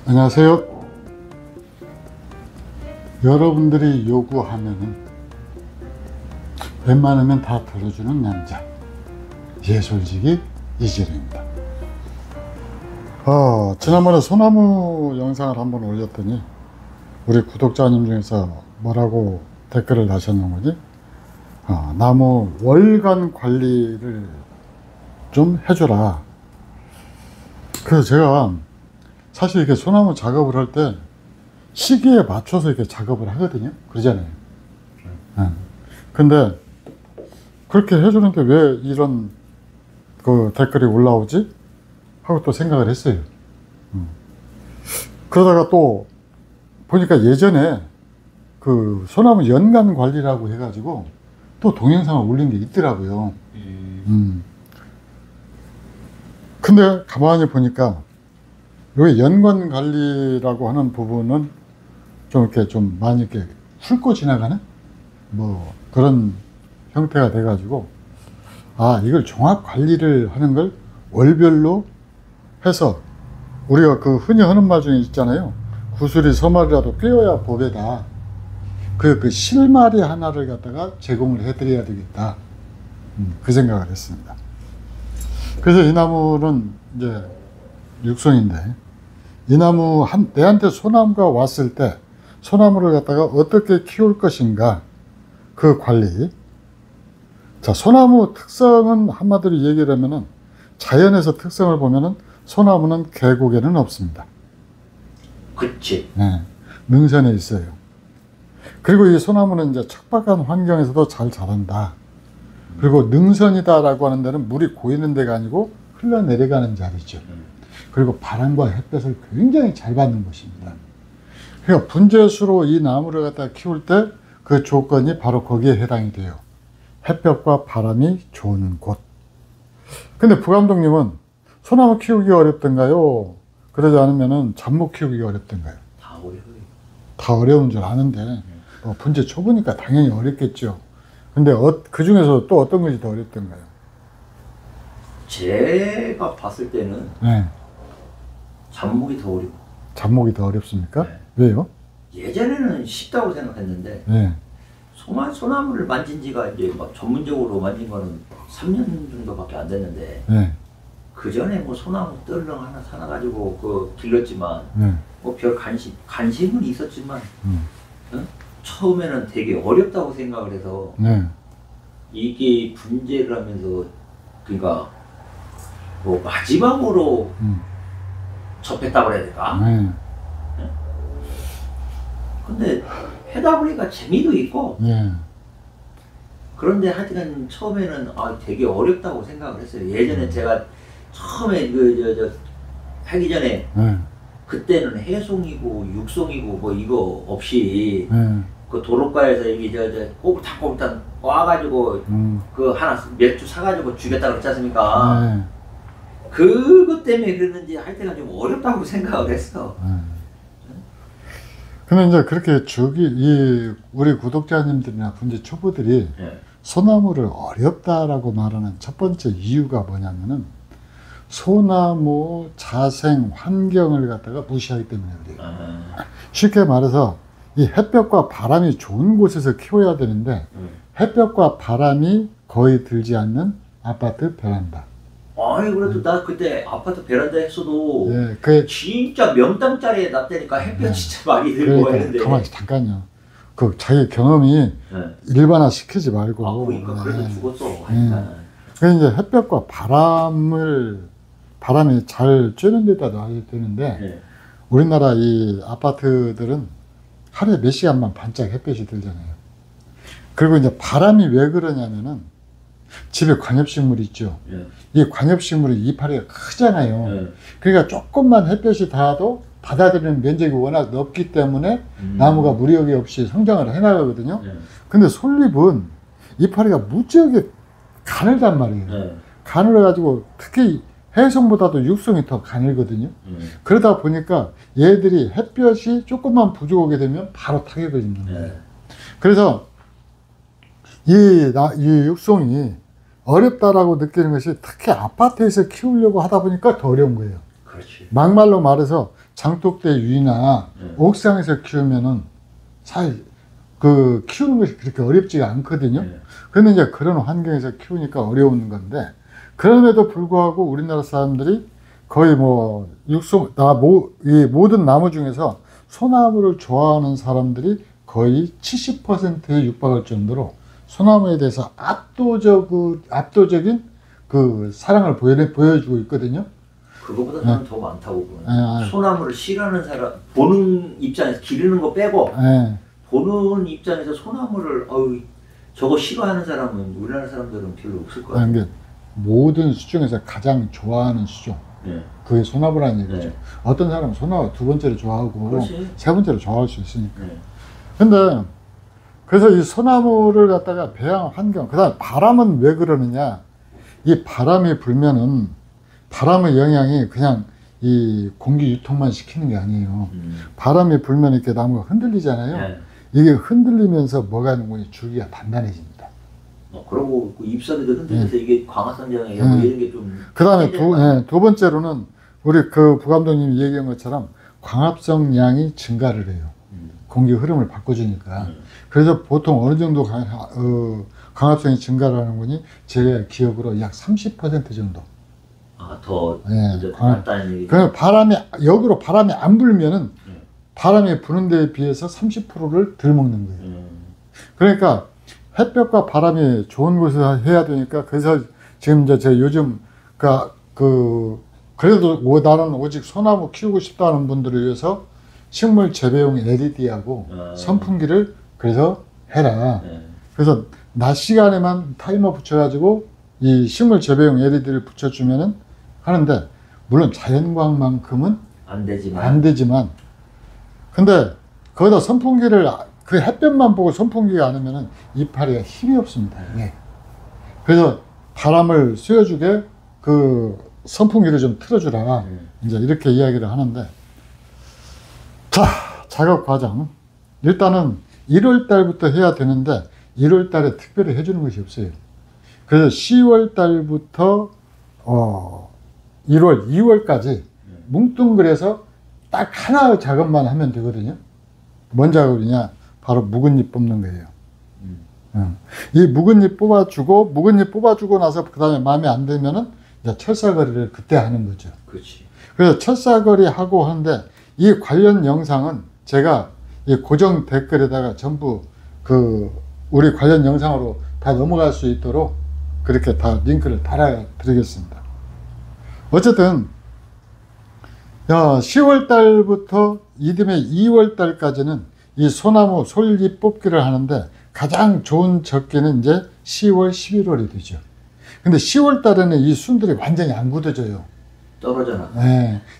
안녕하세요. 여러분들이 요구하면은 웬만하면 다 들어주는 남자, 예솔직이 이재룡입니다. 지난번에 소나무 영상을 한번 올렸더니 우리 구독자님 중에서 뭐라고 댓글을 다셨는지, 나무 월간 관리를 좀 해줘라. 그래서 제가 사실 이렇게 소나무 작업을 할 때 시기에 맞춰서 이렇게 작업을 하거든요. 그러잖아요. 근데 그렇게 해주는데 왜 이런 그 댓글이 올라오지? 하고 또 생각을 했어요. 그러다가 또 보니까 예전에 그 소나무 연간 관리라고 해가지고 또 동영상을 올린 게 있더라고요. 근데 가만히 보니까 여기 연간 관리라고 하는 부분은 좀 이렇게 좀 많이 이렇게 훑고 지나가는 뭐 그런 형태가 돼가지고, 이걸 종합 관리를 하는 걸 월별로 해서 우리가 그 흔히 하는 말 중에 있잖아요. 구슬이 서말이라도 꿰어야 법에다. 그 실마리 하나를 갖다가 제공을 해드려야 되겠다. 그 생각을 했습니다. 그래서 이 나무는 이제 육송인데, 이 나무 내한테 소나무가 왔을 때 소나무를 갖다가 어떻게 키울 것인가, 그 관리. 자, 소나무 특성은 한마디로 얘기를 하면은, 자연에서 특성을 보면은 소나무는 계곡에는 없습니다. 그치. 네, 능선에 있어요. 그리고 이 소나무는 이제 척박한 환경에서도 잘 자란다. 그리고 능선이다라고 하는 데는 물이 고이는 데가 아니고 흘러내려가는 자리죠. 그리고 바람과 햇볕을 굉장히 잘 받는 곳입니다. 그러니까 분재수로 이 나무를 갖다 키울 때 그 조건이 바로 거기에 해당이 돼요. 햇볕과 바람이 좋은 곳. 근데 부감독님은 소나무 키우기 어렵던가요? 그러지 않으면은 잡목 키우기 어렵던가요? 다 어려워요. 다 어려운 줄 아는데, 분재 초보니까 당연히 어렵겠죠. 근데 그 중에서 또 어떤 것이 더 어렵던가요? 제가 봤을 때는 네. 잡목이 더 어려워. 잡목이 더 어렵습니까? 네. 왜요? 예전에는 쉽다고 생각했는데, 네. 소나무를 만진 지가 이제 막 전문적으로 만진 거는 3년 정도밖에 안 됐는데, 네. 그 전에 뭐 소나무 떨렁 하나 사놔가지고 그 길렀지만, 네. 뭐 별 관심은 있었지만, 처음에는 되게 어렵다고 생각을 해서, 네. 이게 분재를 하면서, 그러니까 뭐 마지막으로 접했다고 해야 될까? 네. 근데 해다 보니까 재미도 있고, 네. 그런데 하여튼 처음에는 되게 어렵다고 생각을 했어요. 예전에 제가 처음에 하기 전에, 네. 그때는 해송이고 육송이고 뭐 이거 없이 네. 그 도로가에서 이게 꼬불탕꼬불탕 와가지고 그 하나 몇 주 사가지고 주겠다고 그랬지 않습니까? 네. 그것 때문에 그랬는지 하여튼 좀 어렵다고 생각을 했어. 근데 이제 그렇게 우리 구독자님들이나 분재 초보들이 네. 소나무를 어렵다라고 말하는 첫 번째 이유가 뭐냐면은, 소나무 자생 환경을 갖다가 무시하기 때문에 그래요. 쉽게 말해서 이 햇볕과 바람이 좋은 곳에서 키워야 되는데, 햇볕과 바람이 거의 들지 않는 아파트 베란다. 그래도 나 그때 아파트 베란다 했어도, 예, 진짜 명당짜리에 놨다니까 햇볕 진짜 많이 들고 했는데. 가만히 잠깐요. 그 자기 경험이 일반화 시키지 말고. 그러니까 그래도 죽었어. 그래서 이제 햇볕과 바람이 잘 쬐는 데다 놔야 되는데, 우리나라 이 아파트들은 하루에 몇 시간만 반짝 햇볕이 들잖아요. 그리고 이제 바람이 왜 그러냐면은, 집에 관엽식물 있죠. 이 관엽식물이 이파리가 크잖아요. 그러니까 조금만 햇볕이 닿아도 받아들이는 면적이 워낙 넓기 때문에 나무가 무리하게 없이 성장을 해나가거든요. 근데 솔잎은 이파리가 무지하게 가늘단 말이에요. 가늘어가지고 특히 해송보다도 육송이 더 가늘거든요. 그러다 보니까 얘들이 햇볕이 조금만 부족하게 되면 바로 타격을 입는 거예요. 그래서 이 육송이 어렵다라고 느끼는 것이 특히 아파트에서 키우려고 하다 보니까 더 어려운 거예요. 그렇지. 막말로 말해서 장독대 위나 네. 옥상에서 키우면은 사실 그 키우는 것이 그렇게 어렵지가 않거든요. 네. 그런데 이제 그런 환경에서 키우니까 어려운 건데, 그럼에도 불구하고 우리나라 사람들이 거의 뭐 이 모든 나무 중에서 소나무를 좋아하는 사람들이 거의 70%에 육박할 정도로 소나무에 대해서 압도적인 그 사랑을 보여주고 있거든요. 그거보다 저는 더 많다고 보는. 소나무를 싫어하는 사람, 보는 입장에서 기르는 거 빼고 보는 입장에서 소나무를 저거 싫어하는 사람은 우리나라 사람들은 별로 없을 것 같아요. 그러니까 모든 수 중에서 가장 좋아하는 수종, 그게 소나무라는 얘기죠. 어떤 사람은 소나무 두 번째로 좋아하고 그렇지. 세 번째로 좋아할 수 있으니까. 네. 근데 그래서 이 소나무를 갖다가 배양한 환경, 그다음 바람은 왜 그러느냐? 이 바람이 불면은 바람의 영향이 그냥 이 공기 유통만 시키는 게 아니에요. 바람이 불면 이렇게 나무가 흔들리잖아요. 네. 이게 흔들리면서 뭐가 하는 거니? 줄기가 단단해집니다. 그러고 그 잎사귀도 흔들려서 이게 광합성 장애 뭐 이런 게 좀. 그 다음에 두 번째로는 우리 그 부감독님이 얘기한 것처럼 광합성량이 증가를 해요. 공기 흐름을 바꿔주니까. 그래서 보통 어느 정도 광합성이 증가를 하는 거니? 제 기억으로 약 30% 정도. 더 네, 낫다는 얘기죠. 그러면 역으로 바람이 안 불면은 바람이 부는 데에 비해서 30%를 덜 먹는 거예요. 그러니까 햇볕과 바람이 좋은 곳에서 해야 되니까, 그래서 지금 이제 제가 요즘 그래도 나는 오직 소나무 키우고 싶다는 분들을 위해서 식물 재배용 LED하고 선풍기를 그래서 해라. 그래서 낮 시간에만 타이머 붙여가지고 이 식물 재배용 LED를 붙여주면은 하는데, 물론 자연광만큼은 안 되지만 근데 거기다 선풍기를 그 햇볕만 보고 선풍기가 안 하면은 이파리가 힘이 없습니다. 그래서 바람을 쐬어주게 그 선풍기를 좀 틀어주라. 이제 이렇게 이야기를 하는데, 자, 작업 과정. 일단은 1월 달부터 해야 되는데 1월 달에 특별히 해주는 것이 없어요. 그래서 10월 달부터 1월, 2월까지 뭉뚱그려서 딱 하나의 작업만 하면 되거든요. 뭔 작업이냐? 바로 묵은잎 뽑는 거예요. 이 묵은잎 뽑아주고 나서 그 다음에 마음에 안 들면은 이제 철사거리를 그때 하는 거죠. 그렇지. 그래서 철사거리 하고 하는데, 이 관련 영상은 제가 이 고정 댓글에다가 전부 우리 관련 영상으로 다 넘어갈 수 있도록 그렇게 다 링크를 달아 드리겠습니다. 어쨌든 10월 달부터 이듬해 2월 달까지는 이 소나무 솔잎 뽑기를 하는데, 가장 좋은 적기는 이제 10월, 11월이 되죠. 근데 10월 달에는 이 순들이 완전히 안 굳어져요. 떨어져나.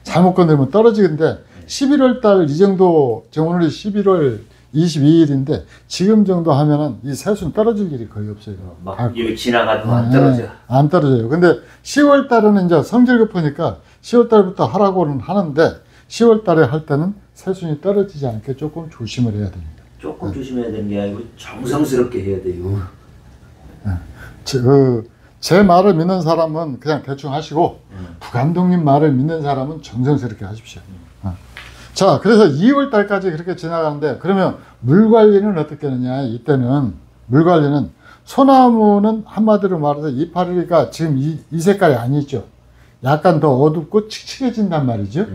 잘못 건드리면 떨어지는데, 11월 달 이 정도, 오늘이 11월 22일인데 지금 정도 하면은 이 새순 떨어질 일이 거의 없어요. 막 여기 지나가도 안 떨어져. 안 떨어져요. 근데 10월 달에는 이제 성질 급하니까 10월 달부터 하라고는 하는데, 10월 달에 할 때는 새순이 떨어지지 않게 조금 조심을 해야 됩니다. 조금 조심해야 되는 게 아니고 정성스럽게 해야 돼요. 제 말을 믿는 사람은 그냥 대충 하시고, 부감독님 말을 믿는 사람은 정성스럽게 하십시오. 자, 그래서 2월 달까지 그렇게 지나가는데, 그러면 물 관리는 어떻게 하느냐? 이때는 물 관리는, 소나무는 한마디로 말해서 이파리가 지금 이 색깔이 아니죠. 약간 더 어둡고 칙칙해진단 말이죠.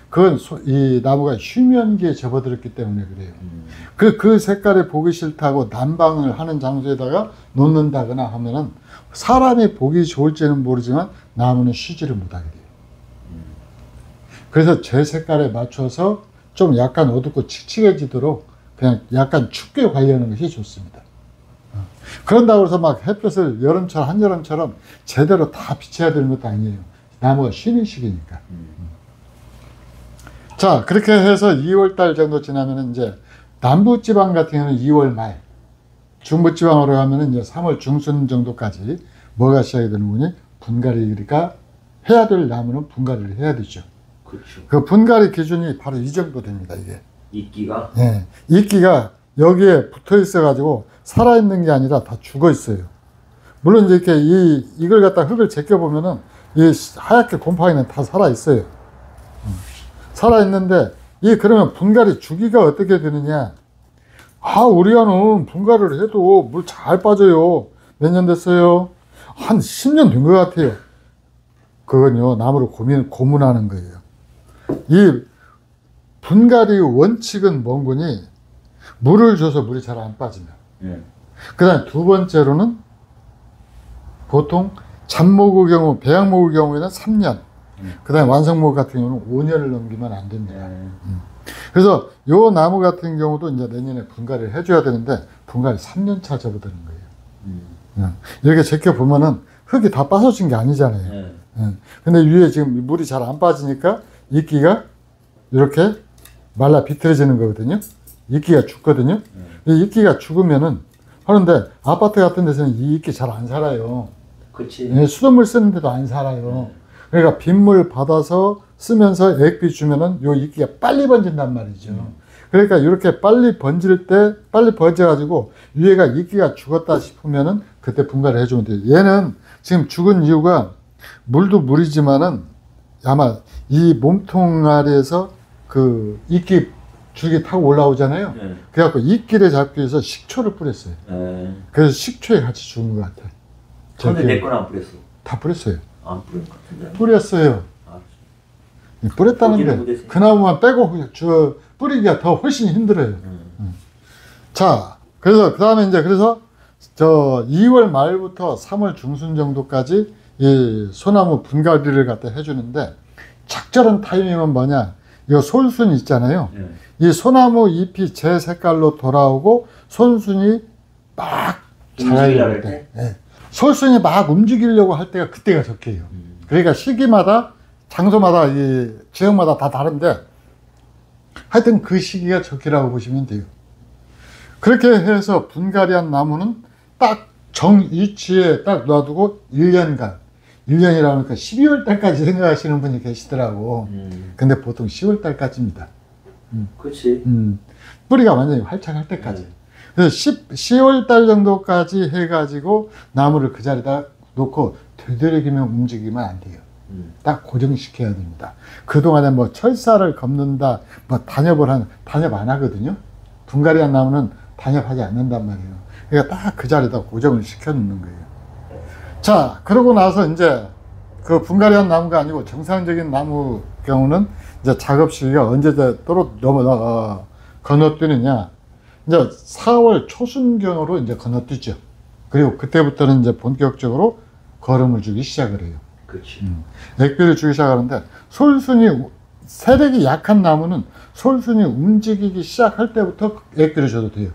그건 이 나무가 휴면기에 접어들었기 때문에 그래요. 그 색깔이 보기 싫다고 난방을 하는 장소에다가 놓는다거나 하면은 사람이 보기 좋을지는 모르지만 나무는 쉬지를 못하게 돼요. 그래서 제 색깔에 맞춰서 좀 약간 어둡고 칙칙해지도록 그냥 약간 춥게 관리하는 것이 좋습니다. 그런다고 해서 막 햇볕을 한여름처럼 제대로 다 비춰야 되는 것도 아니에요. 나무가 쉬는 시기니까. 자, 그렇게 해서 2월달 정도 지나면 이제 남부지방 같은 경우는 2월 말, 중부지방으로 가면 이제 3월 중순 정도까지 뭐가 시작이 되는 거니? 분갈이가 해야 될 나무는 분갈이를 해야 되죠. 그렇죠. 그 분갈이 기준이 바로 이 정도 됩니다, 이게. 이끼가? 네. 이끼가 여기에 붙어 있어가지고 살아있는 게 아니라 다 죽어 있어요. 물론 이렇게 이걸 갖다 흙을 제껴보면은 이 하얗게 곰팡이는 다 살아있어요. 살아있는데 이 그러면 분갈이 주기가 어떻게 되느냐? 우리 안은 분갈이를 해도 물 잘 빠져요. 몇 년 됐어요? 한 10년 된 것 같아요. 그건요, 나무를 고문하는 거예요. 이 분갈이 원칙은 뭔 거니? 물을 줘서 물이 잘 안 빠지면. 그 다음에 두 번째로는 보통 잡목의 경우, 배양목의 경우에는 3년. 그 다음에 완성목 같은 경우는 5년을 넘기면 안 됩니다. 그래서 요 나무 같은 경우도 이제 내년에 분갈이를 해줘야 되는데, 분갈이 3년차 접어드는 거예요. 이렇게 제껴보면은 흙이 다 빠져진 게 아니잖아요. 근데 위에 지금 물이 잘 안 빠지니까 이끼가 이렇게 말라 비틀어지는 거거든요. 이끼가 죽거든요. 이 이끼가 죽으면은, 하는데 아파트 같은 데서는 이 이끼 잘 안 살아요. 그렇지. 수돗물 쓰는데도 안 살아요. 그러니까 빗물 받아서 쓰면서 액비 주면은 요 이끼가 빨리 번진단 말이죠. 그러니까 이렇게 빨리 번질 때, 빨리 번져가지고 위에가 이끼가 죽었다 싶으면은 그때 분갈이 해주면 돼요. 얘는 지금 죽은 이유가 물도 물이지만은 아마 이 몸통 아래에서 그 이끼 줄기 타고 올라오잖아요. 그래갖고 이끼를 잡기 위해서 식초를 뿌렸어요. 그래서 식초에 같이 죽은 것 같아요. 근데 내 건 안 뿌렸어. 다 뿌렸어요. 안 뿌린 것 같은데. 뿌렸어요. 뿌렸다는데 그 나무만 빼고 뿌리기가 더 훨씬 힘들어요. 자, 그래서 그 다음에 이제 그래서 저 2월 말부터 3월 중순 정도까지 이 소나무 분갈이를 갖다 해주는데, 적절한 타이밍은 뭐냐? 이 솔순 있잖아요. 이 소나무 잎이 제 색깔로 돌아오고 솔순이 막 자라올 때, 솔순이 막 움직이려고 할 때가 그때가 적해요. 그러니까 시기마다, 장소마다, 이 지역마다 다 다른데, 하여튼 그 시기가 적기라고 보시면 돼요. 그렇게 해서 분갈이한 나무는 딱 정위치에 딱 놔두고 1년간, 1년이라니까 12월 달까지 생각하시는 분이 계시더라고. 근데 보통 10월 달까지입니다. 그렇지. 뿌리가 완전히 활착할 때까지. 그래서 10월 달 정도까지 해가지고 나무를 그 자리에다 놓고 되도록이면 움직이면 안 돼요. 딱 고정시켜야 됩니다. 그동안에 뭐 철사를 걷는다, 뭐 단엽 안 하거든요. 분갈이한 나무는 단엽하지 않는단 말이에요. 그러니까 딱 그 자리에다 고정을 시켜 놓는 거예요. 자, 그러고 나서 이제 그 분갈이한 나무가 아니고 정상적인 나무 경우는 이제 작업 시기가 언제 건너뛰느냐. 이제 4월 초순경으로 이제 건너뛰죠. 그리고 그때부터는 이제 본격적으로 거름을 주기 시작을 해요. 그렇지. 액비를 주기 시작하는데, 솔순이, 세력이 약한 나무는 솔순이 움직이기 시작할 때부터 액비를 줘도 돼요.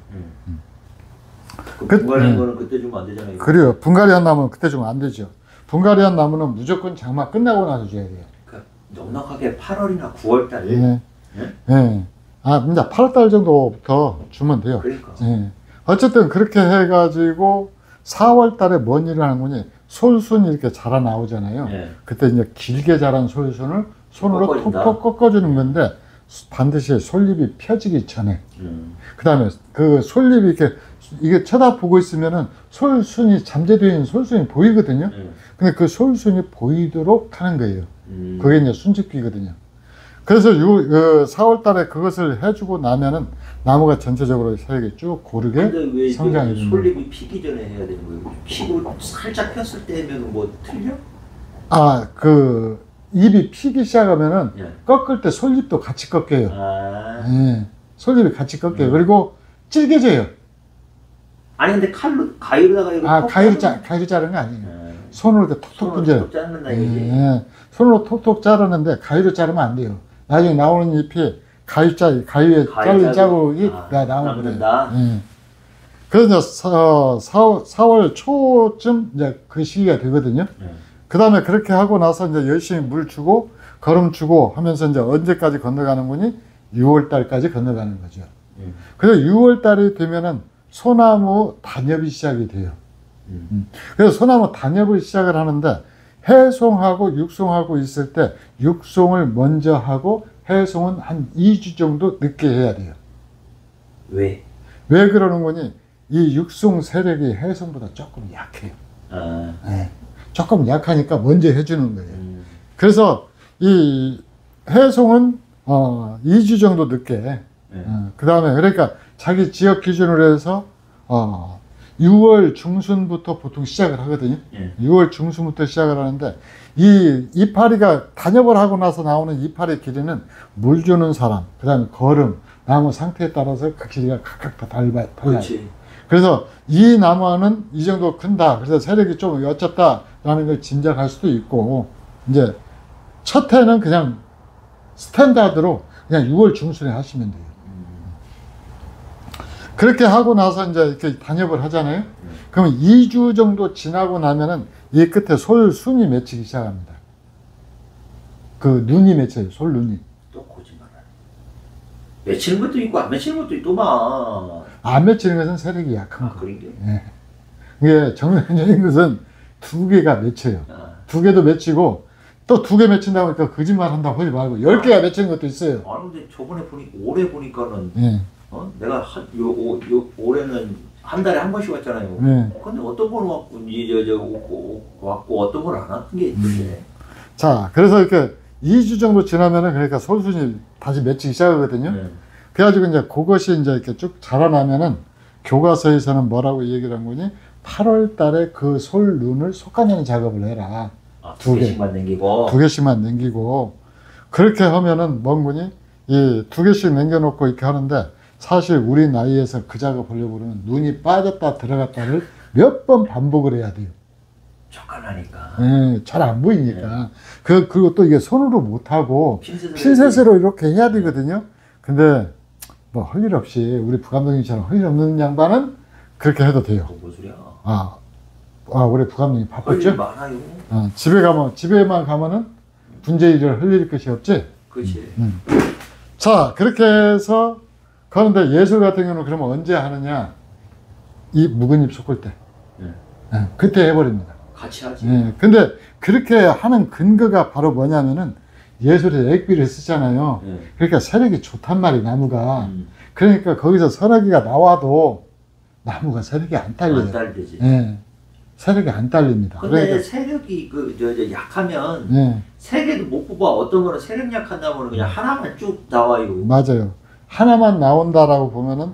분갈이한 거는 그때 주면 안 되잖아요. 그래요. 분갈이한 나무는 그때 주면 안 되죠. 분갈이한 나무는 무조건 장마 끝나고 나서 줘야 돼요. 그러니까 넉넉하게 8월이나 9월 달. 예. 예. 이제 8월 달 정도부터 주면 돼요. 그러니까. 예. 어쨌든 그렇게 해가지고 4월 달에 뭔 일을 하는 거니? 솔순이 이렇게 자라 나오잖아요. 그때 이제 길게 자란 솔순을 손으로 톡톡 꺾어주는 건데, 반드시 솔잎이 펴지기 전에. 그 다음에 그 솔잎이 이게 쳐다보고 있으면은 솔순이, 잠재되어 있는 솔순이 보이거든요. 근데 그 솔순이 보이도록 하는 거예요. 그게 이제 순집기거든요. 그래서 4월 달에 그것을 해주고 나면은 나무가 전체적으로 세력이 쭉 고르게 성장이 됩니다. 솔잎이 피기 전에 해야 되는 거예요? 피고 살짝 폈을 때 하면 뭐 틀려? 그 잎이 피기 시작하면은 꺾을 때 솔잎도 같이 꺾여요. 예, 솔잎이 같이 꺾여요. 그리고 질겨져요. 아니 근데 가위로다가 가위로 자르는 거 아니에요. 손으로 이렇게 톡톡 분져요. 손으로 톡톡 자르는데 가위로 자르면 안 돼요. 나중에 나오는 잎이 가위에 잘린 자국이 나오는 거예요. 그래서 4월 초쯤 이제 그 시기가 되거든요. 그 다음에 그렇게 하고 나서 이제 열심히 물 주고 거름 주고 하면서 이제 언제까지 건너가는 거니? 6월 달까지 건너가는 거죠. 그래서 6월 달이 되면은 소나무 단엽이 시작이 돼요. 그래서 소나무 단엽을 시작을 하는데, 해송하고 육송하고 있을 때 육송을 먼저 하고 해송은 한 2주 정도 늦게 해야 돼요. 왜 그러는 거니? 이 육송 세력이 해송보다 조금 약해요. 네. 조금 약하니까 먼저 해주는 거예요. 그래서 이 해송은 2주 정도 늦게. 그 다음에 그러니까 자기 지역 기준으로 해서 6월 중순부터 보통 시작을 하거든요. 6월 중순부터 시작을 하는데 이 이파리가 단엽을 하고 나서 나오는 이파리 길이는 물 주는 사람, 그 다음에 거름, 나무 상태에 따라서 그 길이가 각각 다 달라요. 그래서 이 나무는 이 정도 큰다. 그래서 세력이 좀 여쩈다라는 걸 짐작할 수도 있고, 이제 첫 해는 그냥 스탠다드로 그냥 6월 중순에 하시면 돼요. 그렇게 하고 나서 이제 이렇게 단엽을 하잖아요. 그러면 2주 정도 지나고 나면은 이 끝에 솔순이 맺히기 시작합니다. 그 눈이 맺혀요. 솔눈이. 또 거짓말하네. 맺히는 것도 있고 안 맺히는 것도 있더만. 안 맺히는 것은 세력이 약한 거. 그런 게? 예. 이게 정상적인 것은 2개가 맺혀요. 2개도 맺히고 또 2개 맺힌다고 하니까 거짓말 한다고 하지 말고 10개가 맺히는 것도 있어요. 아니 근데 저번에 보니까 올해 보니까는 예. 내가 올해는 한 달에 한 번씩 왔잖아요. 근데 어떤 건 왔고 이제 왔고 어떤 건 안 왔던 게 있던데. 자, 그래서 이렇게 2주 정도 지나면은 그러니까 솔순이 다시 맺히기 시작하거든요. 그래가지고 이제 그것이 이제 이렇게 쭉 자라나면은 교과서에서는 뭐라고 얘기를 한 거니? 8월 달에 그 솔눈을 솎아내는 작업을 해라. 2개씩만 남기고. 2개씩만 남기고. 그렇게 하면은 뭔 거니? 이 2개씩 남겨놓고 이렇게 하는데 사실 우리 나이에서 그 작업을 하려고 그러면 눈이 빠졌다 들어갔다를 몇 번 반복을 해야 돼요. 촉간하니까. 잘 안 보이니까. 그리고 또 이게 손으로 못하고 핀셋으로 이렇게 해야 되거든요. 근데 뭐 할 일 없이 우리 부감독님처럼 할 일 없는 양반은 그렇게 해도 돼요. 뭔 소리야? 우리 부감독님 바쁘죠? 많아요. 집에만 가면은 분재 일을 할 것이 없지? 그렇지. 자, 그렇게 해서 그런데 예술 같은 경우는 그러면 언제 하느냐? 이 묵은 잎 솟을 때. 그때 해버립니다. 같이 하지. 근데 그렇게 하는 근거가 바로 뭐냐면은 예술에 액비를 쓰잖아요. 그러니까 세력이 좋단 말이에요, 나무가. 그러니까 거기서 서너기가 나와도 나무가 세력이 안 딸려요. 안 딸리지. 세력이 안 딸립니다. 근데 그러니까, 세력이 약하면 세 개도 못 뽑아. 어떤 거는 세력 약한 나무는 그냥 하나만 쭉 나와요. 맞아요. 하나만 나온다라고 보면은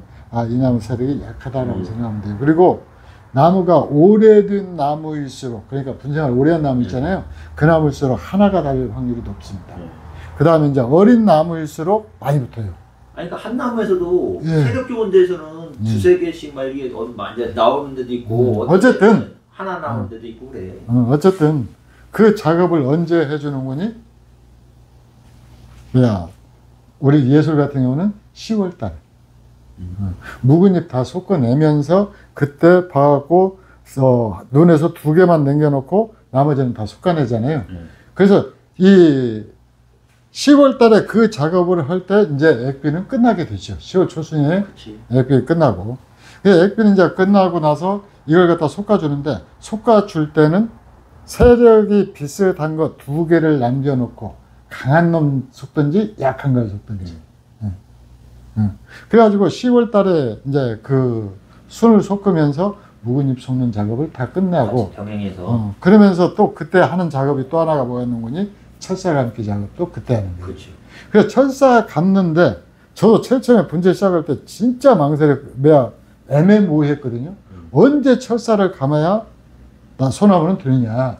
이 나무 세력이 약하다라고 생각하면 돼요. 그리고 나무가 오래된 나무일수록, 그러니까 분생을 오래 한 나무 있잖아요. 그 나무일수록 하나가 달릴 확률이 높습니다. 그 다음에 이제 어린 나무일수록 많이 붙어요. 아니, 그러니까 한 나무에서도 세력 좋은 데서는 두세 개씩 막 이게 이제 나오는 데도 있고, 어쨌든 하나 나오는 데도 있고 그래. 어쨌든 그 작업을 언제 해주는 거니? 우리 예술 같은 경우는 10월 달. 묵은 잎 다 솎아내면서 그때 봐갖고 눈에서 2개만 남겨놓고 나머지는 다 솎아내잖아요. 그래서 이 10월 달에 그 작업을 할 때 이제 액비는 끝나게 되죠. 10월 초순에 액비 끝나고. 액비는 이제 끝나고 나서 이걸 갖다 솎아주는데, 솎아줄 때는 세력이 비슷한 거 2개를 남겨놓고 강한 놈 솎든지 약한 걸 솎든지. 그래가지고 10월 달에 이제 그 순을 솎으면서 묵은 잎 솎는 작업을 다 끝내고, 병행해서. 그러면서 또 그때 하는 작업이 또 하나가 뭐였는 거니? 철사 감기 작업도 그때 하는 거예요. 그렇죠. 그래서 철사 감는데, 저도 제일 처음에 분재 시작할 때 진짜 애매모호했거든요. 언제 철사를 감아야 나 소나무는 되느냐.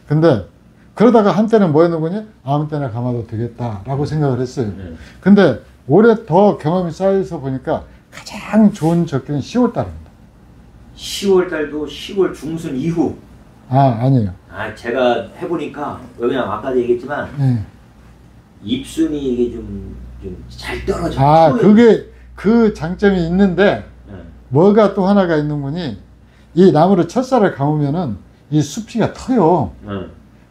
근데 그러다가 한때는 뭐였는 거니? 아무 때나 감아도 되겠다라고 생각을 했어요. 근데 올해 더 경험이 쌓여서 보니까 가장 좋은 적기는 10월 달입니다. 10월 달도 10월 중순 이후. 아니에요. 제가 해보니까, 그냥 아까도 얘기했지만, 잎순이 이게 좀 잘 떨어져. 그게 그 장점이 있는데, 뭐가 또 하나가 있는 거니, 이 나무를 철사를 감으면은 이 숲이가 터요.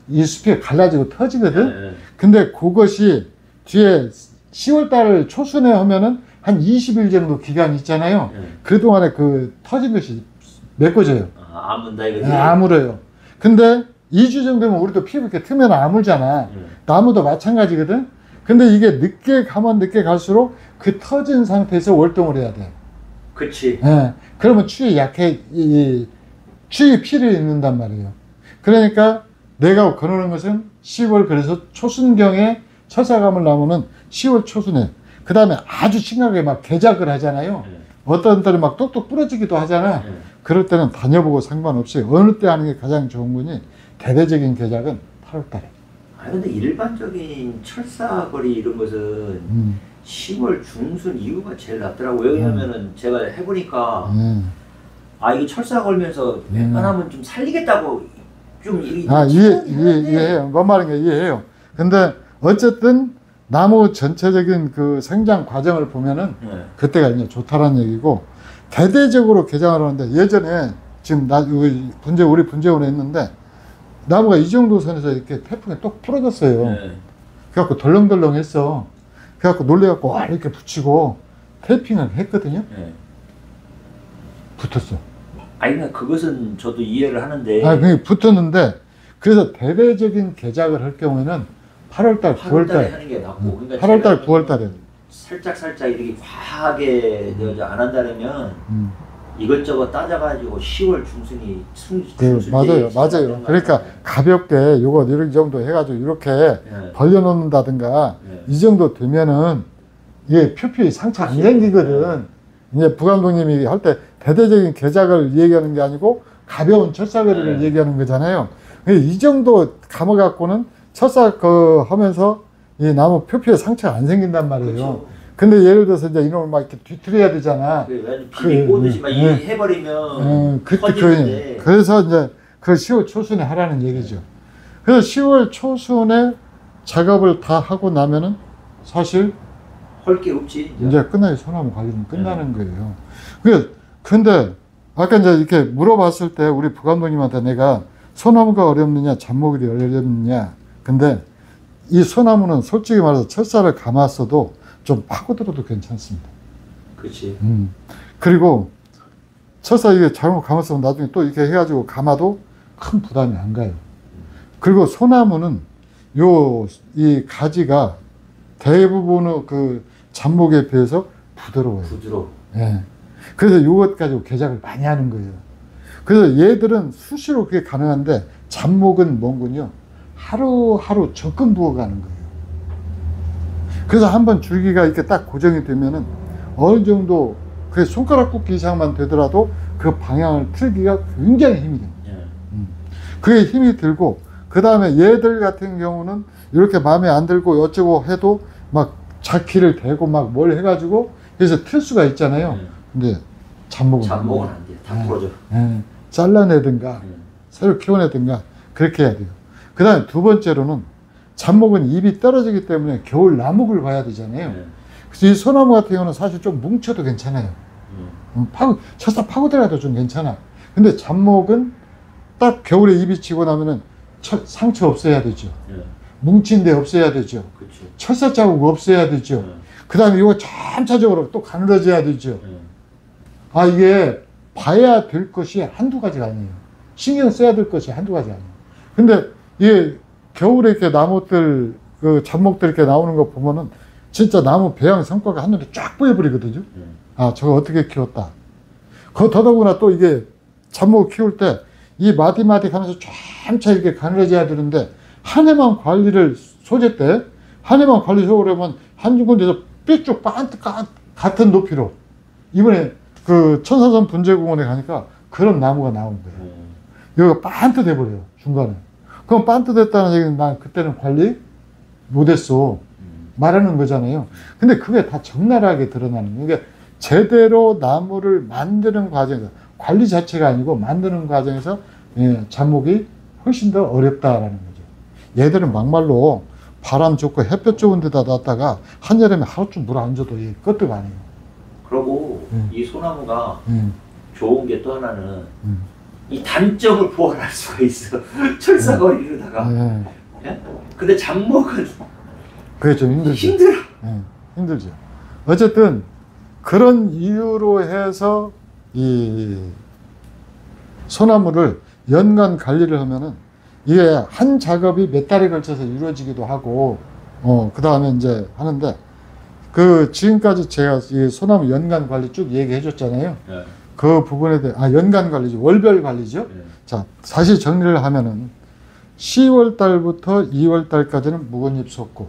이 숲이 갈라지고 터지거든. 근데 그것이 뒤에 10월달 초순에 하면은 한 20일 정도 기간이 있잖아요. 그동안에 그 터진 것이 메꿔져요. 아문다 이거지. 아물어요. 근데 2주 정도면 우리도 피부 이렇게 트면 아물잖아. 나무도 마찬가지거든. 근데 이게 늦게 가면 늦게 갈수록 그 터진 상태에서 월동을 해야 돼. 그치. 그러면 추위 약해, 추위 피를 입는단 말이에요. 그러니까 내가 권하는 것은 10월 그래서 초순경에 철사감을 나무는 10월 초순에 그 다음에 아주 심하게 막 개작을 하잖아요. 어떤 때는 막 똑똑 부러지기도 하잖아. 그럴 때는 다녀보고 상관없이 어느 때 하는 게 가장 좋은 거니 대대적인 개작은 8월 달에. 아 근데 일반적인 철사거리 이런 것은 10월 중순 이후가 제일 낫더라고요. 왜냐면은 제가 해보니까 아 이게 철사 걸면서 웬만하면 좀 살리겠다고 좀 이해해요. 뭔 말인가 이해해요. 근데 어쨌든 나무 전체적인 그 생장 과정을 보면은 그때가 이제 좋다라는 얘기고, 대대적으로 개장을 하는데 예전에 지금 우리 분재원에 있는데 나무가 이 정도 선에서 이렇게 태풍에 똑 부러졌어요. 그래갖고 덜렁덜렁 했어. 그래갖고 놀래갖고 와 이렇게 붙이고 테이핑을 했거든요. 붙었어. 아니 그것은 저도 이해를 하는데. 그게 붙었는데, 그래서 대대적인 개작을 할 경우에는 8월달, 9월달 하는 게 낫고. 그러니까 8월달, 9월달에 살짝 이렇게 과하게 안 한다면 이것저것 따져가지고 10월 중순이 맞아요. 그러니까 가볍게 요거 이런 정도 해가지고 이렇게 벌려놓는다든가 이 정도 되면은 이게 표피의 상처 안 생기거든. 이제 부감독님이 할 때 대대적인 개작을 얘기하는 게 아니고 가벼운 철사거리를 얘기하는 거잖아요. 이 정도 감아갖고는 철사 하면서 이 나무 표피에 상처가 안 생긴단 말이에요. 그렇죠. 근데 예를 들어서 이제 이놈을 막 이렇게 뒤틀어야 되잖아. 비비 꼬듯이 막 해버리면 터지는데. 그래서 이제 그 10월 초순에 하라는 얘기죠. 그래서 10월 초순에 작업을 다 하고 나면은 사실 할 게 없지. 이제 끝나요. 소나무 관리는 끝나는 거예요. 근데 아까 이제 이렇게 물어봤을 때 우리 부감독님한테 내가 소나무가 어렵느냐 잡목이 어렵느냐, 근데 이 소나무는 솔직히 말해서 철사를 감았어도 좀 파고들어도 괜찮습니다. 그렇지. 그리고 철사 이게 잘못 감았으면 나중에 또 이렇게 해가지고 감아도 큰 부담이 안 가요. 그리고 소나무는 이 가지가 대부분의 그 잡목에 비해서 부드러워요. 예. 그래서 이것 가지고 개작을 많이 하는 거예요. 그래서 얘들은 수시로 그게 가능한데 잡목은 뭔군요. 하루하루 접근 부어가는 거예요. 그래서 한번 줄기가 이렇게 딱 고정이 되면은 어느 정도 그 손가락 굵기 이상만 되더라도 그 방향을 틀기가 굉장히 힘이 됩니다. 그게 힘이 들고, 그 다음에 얘들 같은 경우는 이렇게 마음에 안 들고 어쩌고 해도 막 자키를 대고 막 뭘 해가지고 그래서 틀 수가 있잖아요. 근데 잡목은 안 돼. 다 부러져. 잘라내든가 새로 키워내든가 그렇게 해야 돼요. 그 다음에 두 번째로는 잡목은 잎이 떨어지기 때문에 겨울 나목을 봐야 되잖아요. 그래서 이 소나무 같은 경우는 사실 좀 뭉쳐도 괜찮아요. 철사 파고들어도 좀 괜찮아. 근데 잡목은 딱 겨울에 잎이 지고 나면은 상처 없애야 되죠. 뭉친 데 없애야 되죠. 그쵸. 철사 자국 없애야 되죠. 그 다음에 이거 점차적으로 또 가늘어져야 되죠. 이게 봐야 될 것이 한두 가지가 아니에요. 신경 써야 될 것이 한두 가지가 아니에요. 근데 이게 겨울에 이렇게 나무들, 그 잡목들 이렇게 나오는 거 보면은 진짜 나무 배양 성과가 한눈에 쫙 보여버리거든요. 저거 어떻게 키웠다. 더더구나 또 이게 잡목 키울 때 이 마디마디 가면서 점차 이렇게 가늘어져야 되는데, 한 해만 관리를, 소재 때, 한 해만 관리를 하려면 한 군데서 삐쭉 반뜩 같은 높이로. 이번에 그 천사선 분재공원에 가니까 그런 나무가 나온 거예요. 여기가 반듯 해버려요, 중간에. 그럼 반듯 했다는 얘기는 난 그때는 관리 못했어. 말하는 거잖아요. 근데 그게 다 적나라하게 드러나는 거예요. 그러니까 제대로 나무를 만드는 과정에서, 관리 자체가 아니고 만드는 과정에서 잡목이 훨씬 더 어렵다라는 거죠. 얘들은 막말로 바람 좋고 햇볕 좋은 데다 놨다가 한여름에 하루쯤 물 안 줘도 끄떡 안 해요. 그리고 이 소나무가 좋은 게 또 하나는 이 단점을 보완할 수가 있어. 철사거리로다가. 예? 근데 잡목은 그게 좀 힘들어. 힘들죠. 어쨌든 그런 이유로 해서 이 소나무를 연간 관리를 하면은 이게 한 작업이 몇 달에 걸쳐서 이루어지기도 하고, 그 다음에 이제 하는데, 지금까지 제가 이 소나무 연간 관리 쭉 얘기해 줬잖아요. 그 부분에 대해, 연간 관리죠. 월별 관리죠. 자, 다시 정리를 하면은 10월 달부터 2월 달까지는 묵은잎 솟고,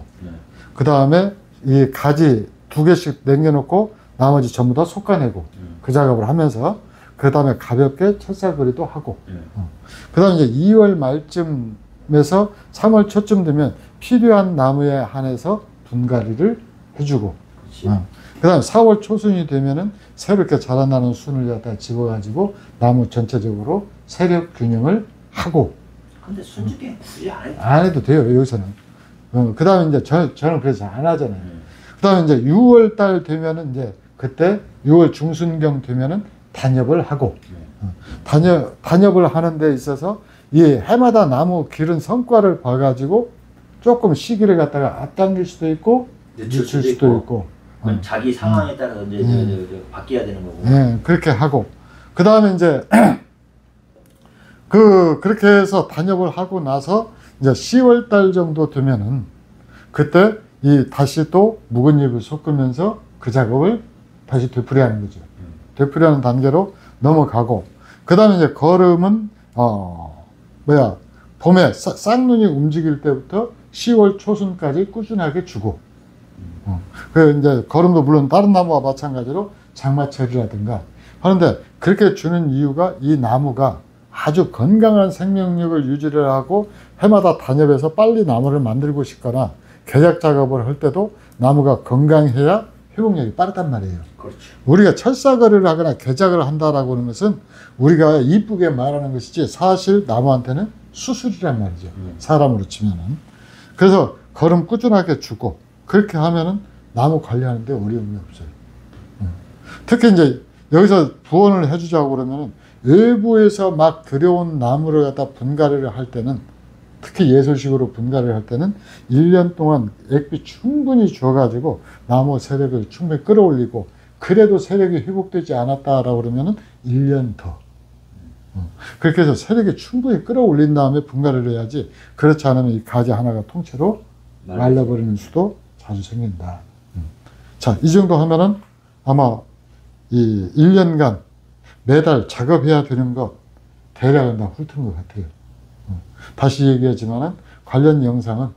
그 다음에 이 가지 2개씩 남겨놓고 나머지 전부 다 솎아내고 그 작업을 하면서 그 다음에 가볍게 철사거리도 하고 그 다음에 이제 2월 말쯤에서 3월 초쯤 되면 필요한 나무에 한해서 분갈이를 해주고 그 다음에 4월 초순이 되면은 새롭게 자라나는 순을 갖다 집어가지고 나무 전체적으로 세력 균형을 하고. 근데 순죽이 굳이 안 해도 돼요, 여기서는. 그 다음에 이제 저는 그래서 안 하잖아요. 그 다음에 이제 6월 달 되면은 이제 그때 6월 중순경 되면은 단엽을 하고. 단엽을 하는 데 있어서 이 해마다 나무 기른 성과를 봐가지고 조금 시기를 갖다가 앞당길 수도 있고 늦출 수도 있고. 자기 상황에 따라서 이제 바뀌어야 되는 거고. 네, 그렇게 하고. 그 다음에 이제 그렇게 해서 단엽을 하고 나서 이제 10월 달 정도 되면은 그때 다시 또 묵은 잎을 섞으면서 그 작업을 다시 되풀이하는 거죠. 되풀이하는 단계로 넘어가고. 그 다음에 이제 거름은, 봄에 쌍눈이 움직일 때부터 10월 초순까지 꾸준하게 주고. 이제 거름도 물론 다른 나무와 마찬가지로 장마철이라든가 하는데 그렇게 주는 이유가 이 나무가 아주 건강한 생명력을 유지를 하고 해마다 단엽해서 빨리 나무를 만들고 싶거나 개작 작업을 할 때도 나무가 건강해야 회복력이 빠르단 말이에요. 그렇죠. 우리가 철사거리를 하거나 개작을 한다라고 하는 것은 우리가 이쁘게 말하는 것이지 사실 나무한테는 수술이란 말이죠. 사람으로 치면은. 그래서 거름 꾸준하게 주고 그렇게 하면은 나무 관리하는데 어려움이 없어요. 특히 이제 여기서 부원을 해주자고 그러면은 외부에서 막 들여온 나무를 갖다 분갈이를 할 때는 특히 예술식으로 분갈이를 할 때는 1년 동안 액비 충분히 줘가지고 나무 세력을 충분히 끌어올리고 그래도 세력이 회복되지 않았다라고 그러면은 1년 더. 그렇게 해서 세력이 충분히 끌어올린 다음에 분갈이를 해야지 그렇지 않으면 이 가지 하나가 통째로 말라버리는 수도 자주 생긴다. 자, 이 정도 하면은 아마 이 1년간 매달 작업해야 되는 것 대략은 다 훑은 것 같아요. 다시 얘기하지만은 관련 영상은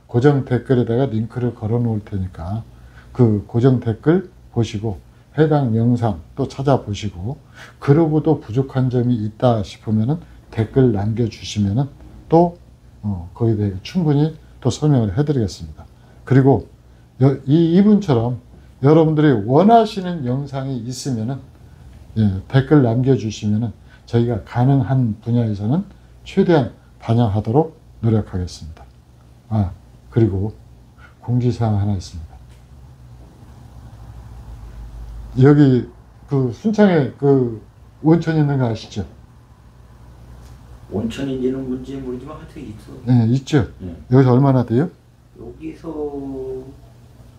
고정 댓글에다가 링크를 걸어 놓을 테니까 그 고정 댓글 보시고 해당 영상 또 찾아보시고 그러고도 부족한 점이 있다 싶으면은 댓글 남겨주시면은 또 거기에 대해 충분히 또 설명을 해드리겠습니다. 그리고 이분처럼 여러분들이 원하시는 영상이 있으면은 댓글 남겨주시면은 저희가 가능한 분야에서는 최대한 반영하도록 노력하겠습니다. 그리고 공지사항 하나 있습니다. 여기 그 순창에 그 온천 있는 거 아시죠? 온천인지는 뭔지 모르지만 하여튼 있어. 네, 있죠. 네. 여기서 얼마나 돼요? 여기서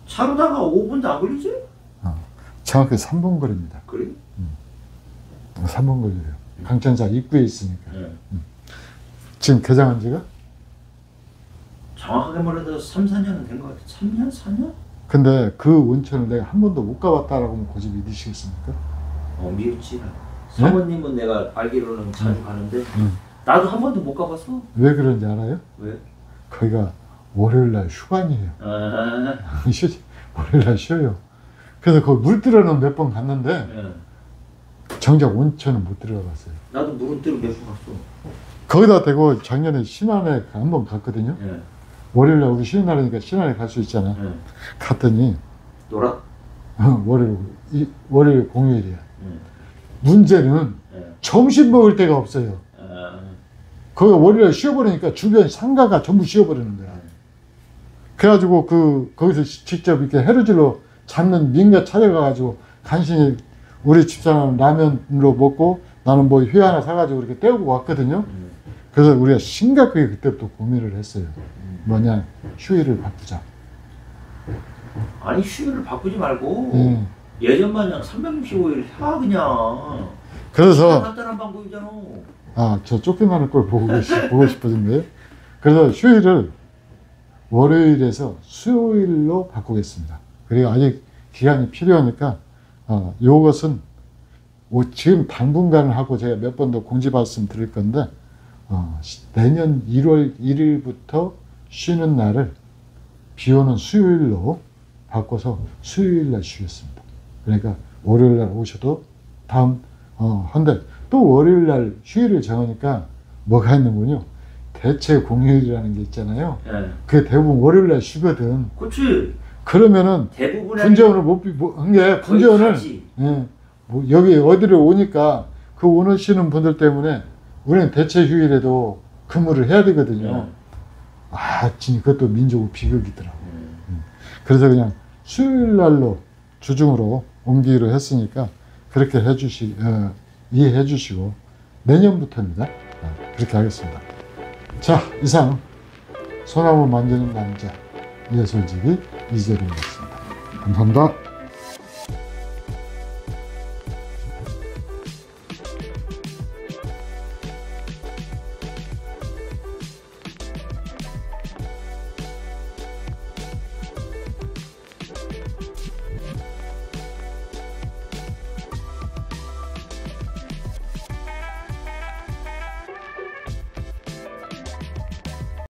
차로다가 5분도 안 걸리지? 정확히 3분 거리입니다. 그래? 3분 거리예요. 강천사 입구에 있으니까. 지금 개장한 지가? 정확하게 말해도 3, 4년은 된 것 같아. 3년? 4년? 근데 그 온천을 내가 한 번도 못 가봤다라고 하면 고집 믿으시겠습니까? 믿지. 사모님은 내가 알기로는 자주 가는데 나도 한 번도 못 가봤어. 왜 그런지 알아요? 왜? 거기가 월요일날 휴관이에요. 월요일날 쉬어요. 그래서 거기 물들어는 몇 번 갔는데 정작 온천은 못 들어가봤어요. 나도 물은뜨로 몇 번 갔어. 거기다 대고 작년에 신안에 한 번 갔거든요. 월요일날 우리 쉬는 날이니까 신안에 갈 수 있잖아. 갔더니 놀아? 월요일 공휴일이야. 문제는 점심 먹을 데가 없어요. 거기 월요일에 쉬어버리니까 주변 상가가 전부 쉬어버리는 거야. 그래가지고 거기서 직접 이렇게 해루질로 잡는 민가 찾아가가지고 간신히 우리 집사람 라면으로 먹고 나는 뭐 회 하나 사가지고 이렇게 때우고 왔거든요. 그래서 우리가 심각하게 그때부터 고민을 했어요. 뭐냐, 휴일을 바꾸자. 아니 휴일을 바꾸지 말고 예전 마냥 365일 해 그냥. 그래서 간단한 방법이잖아. 저 쫓겨나는 걸 보고 싶어진 거예요. 그래서 휴일을 월요일에서 수요일로 바꾸겠습니다. 그리고 아직 기간이 필요하니까 요것은 지금 당분간은 하고 제가 몇 번 더 공지 말씀 드릴 건데 내년 1월 1일부터 쉬는 날을 비 오는 수요일로 바꿔서 수요일 날 쉬겠습니다. 그러니까 월요일 날 오셔도 다음 한데 또 월요일 날 휴일을 정하니까 뭐가 있는군요. 대체 공휴일이라는 게 있잖아요. 네. 그게 대부분 월요일 날 쉬거든. 그치. 그러면은 대부분의 분재원을 한 게 분재원을 예, 뭐 여기 어디를 오니까 그 오시는 분들 때문에 우리는 대체 휴일에도 근무를 해야 되거든요. 네. 아, 진짜 그것도 민족의 비극이더라고. 그래서 그냥 수요일 날로 주중으로 옮기기로 했으니까 그렇게 이해해 주시고 내년부터입니다. 그렇게 하겠습니다. 자, 이상 소나무 만드는 남자 예술지기 이재룡이었습니다. 감사합니다.